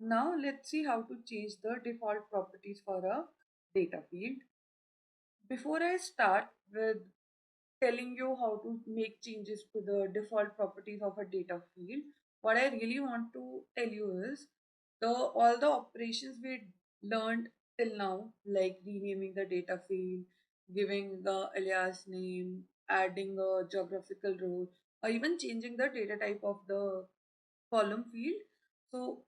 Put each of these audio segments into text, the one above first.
Now let's see how to change the default properties for a data field. Before I start with telling you how to make changes to the default properties of a data field, what I really want to tell you is all the operations we learned till now, like renaming the data field, giving the alias name, adding a geographical role, or even changing the data type of the column field. So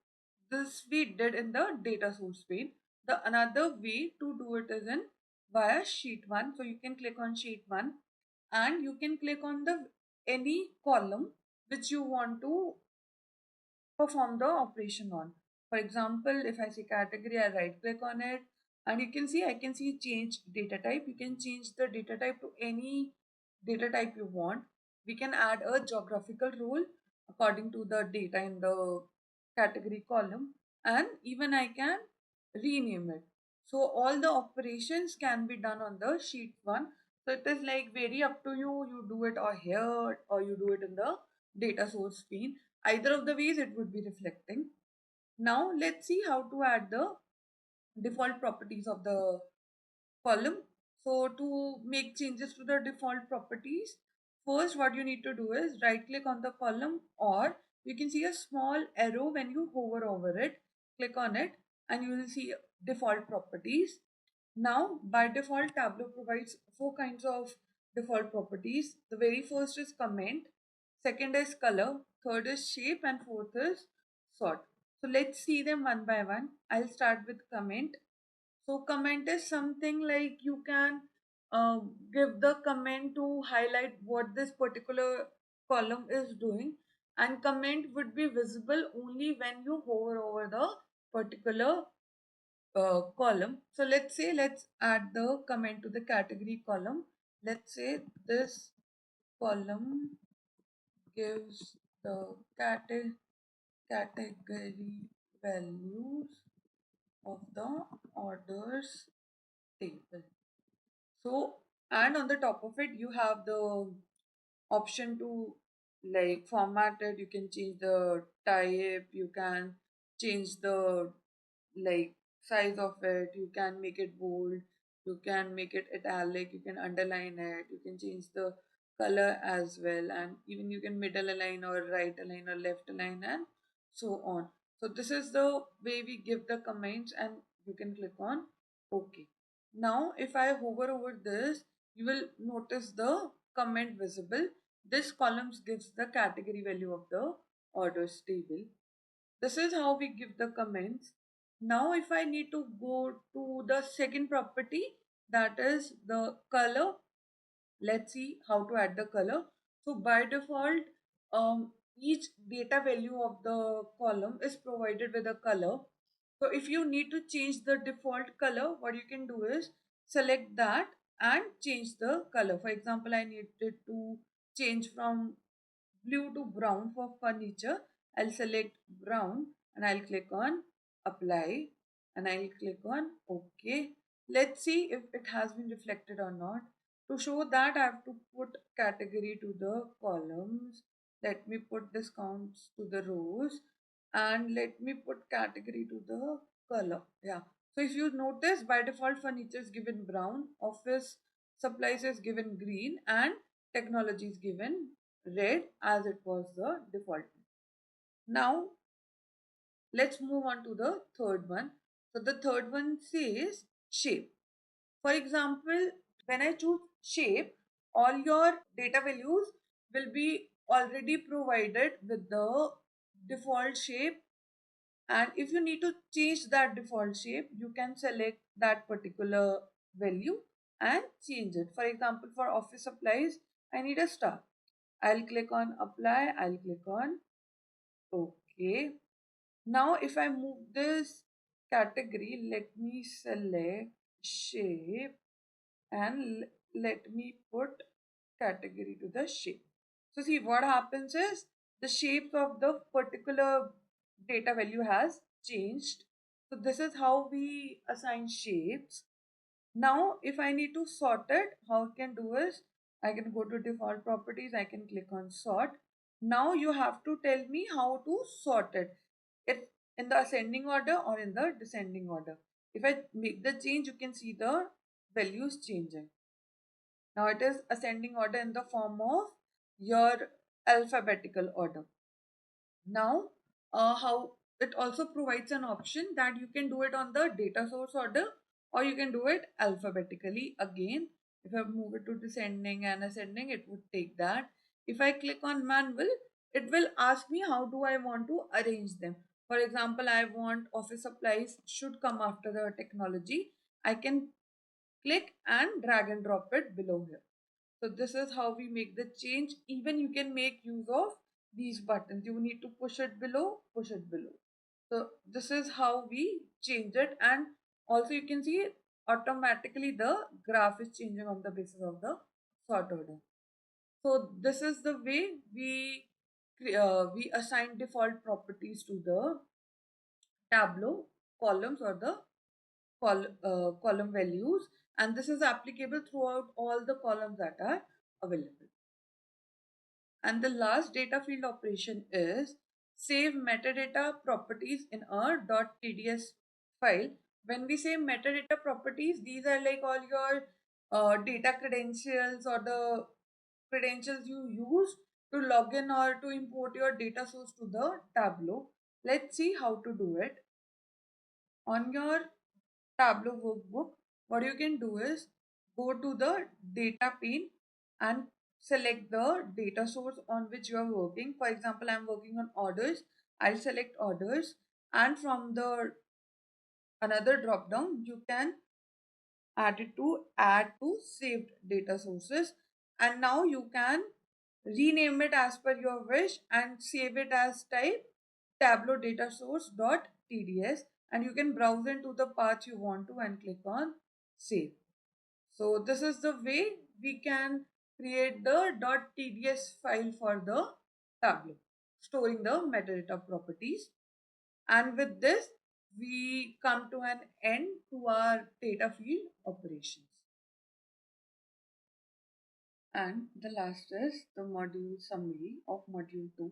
this we did in the data source pane. The another way to do it is in via sheet 1. So you can click on sheet 1 and you can click on the any column which you want to perform the operation on. For example, if I say category, I right click on it and you can see I can see change data type. You can change the data type to any data type you want. We can add a geographical role according to the data in the category column, and even I can rename it. So all the operations can be done on the sheet 1. So it is like very up to you. You do it or here or you do it in the data source pane. Either of the ways it would be reflecting. Now let's see how to add the default properties of the column. So to make changes to the default properties, first what you need to do is right click on the column, or you can see a small arrow when you hover over it. Click on it and you will see default properties. Now by default Tableau provides four kinds of default properties. The very first is comment, second is color, third is shape, and fourth is sort. So let's see them one by one. I'll start with comment. So comment is something like you can give the comment to highlight what this particular column is doing, and comment would be visible only when you hover over the particular column. So let's add the comment to the category column. Let's say this column gives the category values of the orders table. So, and on the top of it, you have the option to like format it. You can change the type, you can change the like size of it, you can make it bold, you can make it italic, you can underline it, you can change the color as well, and even you can middle align or right align or left align and so on. So this is the way we give the comments, and you can click on OK. Now if I hover over this, you will notice the comment visible. This columns gives the category value of the orders table. This is how we give the comments. Now if I need to go to the second property, that is the color, let's see how to add the color. So by default, each data value of the column is provided with a color. So if you need to change the default color, what you can do is select that and change the color. For example, I needed to change from blue to brown for furniture. I'll select brown and I'll click on apply and I'll click on OK. Let's see if it has been reflected or not. To show that, I have to put category to the columns. Let me put discounts to the rows and let me put category to the color. Yeah. So if you notice, by default furniture is given brown, office supplies is given green, and technology is given red as it was the default. Now let's move on to the third one. So the third one says shape. For example, when I choose shape, all your data values will be already provided with the default shape, and if you need to change that default shape, you can select that particular value and change it. For example, for office supplies, I need a star. I'll click on apply, I'll click on OK. Now if I move this category, let me select shape and let me put category to the shape. So see what happens is the shape of the particular data value has changed. So this is how we assign shapes. Now if I need to sort it, how I can do is I can go to default properties, I can click on sort. Now you have to tell me how to sort it. in the ascending order or in the descending order. If I make the change, you can see the values changing. Now it is ascending order in the form of your alphabetical order. Now, how it also provides an option that you can do it on the data source order or you can do it alphabetically again. If I move it to descending and ascending, it would take that. If I click on manual, it will ask me how do I want to arrange them. For example, I want office supplies should come after the technology. I can click and drag and drop it below here. So this is how we make the change. Even you can make use of these buttons. You need to push it below, push it below. So this is how we change it. And also you can see automatically the graph is changing on the basis of the sort order. So this is the way we assign default properties to the Tableau columns or the column values, and this is applicable throughout all the columns that are available. And the last data field operation is save metadata properties in a .tds file. When we say metadata properties, these are like all your data credentials or the credentials you use to log in or to import your data source to the Tableau. Let's see how to do it. On your Tableau workbook, what you can do is go to the data pane and select the data source on which you are working. For example, I'm working on orders. I'll select orders, and from the another drop down, you can add to saved data sources, and now you can rename it as per your wish and save it as type tableau data source dot tds, and you can browse into the path you want to and click on save. So this is the way we can create the .tds file for the Tableau, storing the metadata properties. And with this, we come to an end to our data field operations. And the last is the module summary of module 2.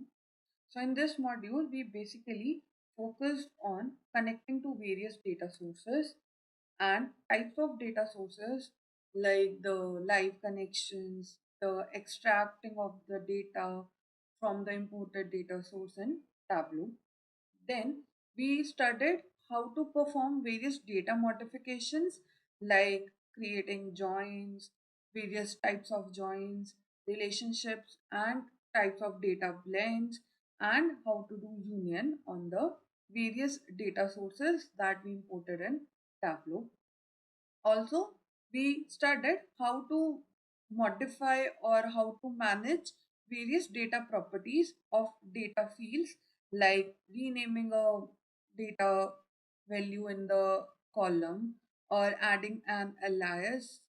So in this module, we basically focused on connecting to various data sources and types of data sources like the live connections, the extracting of the data from the imported data source in Tableau. Then we studied how to perform various data modifications like creating joins, various types of joins, relationships, and types of data blends, and how to do union on the various data sources that we imported in Tableau. Also, we studied how to modify or how to manage various data properties of data fields like renaming a data value in the column or adding an alias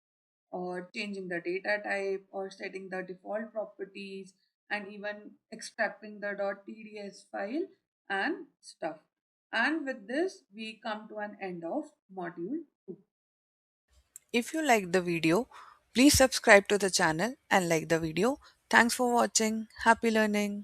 or changing the data type or setting the default properties and even extracting the .tds file and stuff. And with this, we come to an end of module 2. If you liked the video, please subscribe to the channel and like the video. Thanks for watching. Happy learning.